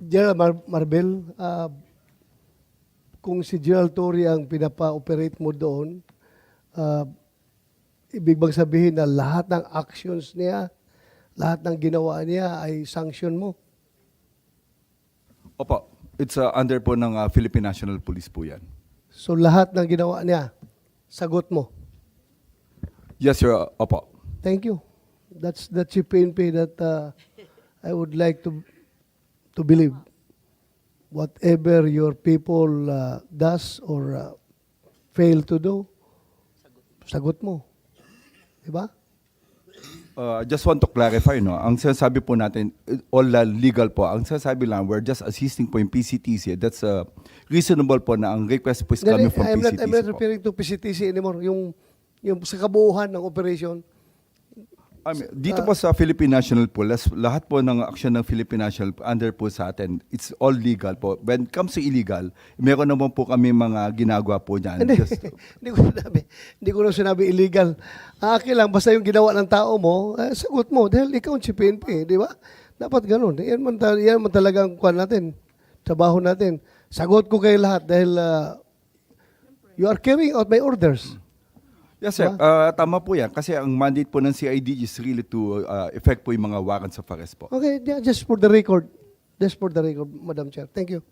General Marbel, kung si Gerald Torre ang pinapa-operate mo doon, ah, ibig bang sabihin na lahat ng actions niya, lahat ng ginawa niya ay sanction mo? Opo, it's under po ng Philippine National Police po yan. So lahat ng ginawa niya, sagot mo? Yes, sir. Opo. Thank you. That's the PNP that I would like to believe. Whatever your people does or fail to do, sagot mo. Diba? Just want to clarify, no? Ang sinasabi po natin, all legal po. Ang sinasabi lang, we're just assisting po yung PCTC. That's reasonable po na ang request po is coming from PCTC I'm not po. referring to PCTC anymore. Yung sa kabuuhan ng operation. Dito po sa Philippine National Police, lahat po ng action ng Philippine National under po sa atin, it's all legal po. When it comes to illegal, meron naman po kami mga ginagawa po dyan. Hindi, Just, hindi ko na sinabi illegal. Akin lang, basta yung ginawa ng tao mo, sagot mo. Dahil ikaw ang PNP, di ba? Dapat ganun. Yan man talagang kuhan natin, trabaho natin. Sagot ko kayo lahat dahil you are carrying out my orders. yes, sir. Tama po yan. Kasi ang mandate po ng CID is really to effect po yung mga warrants of arrest po. Okay, just for the record. Just for the record, Madam Chair. Thank you.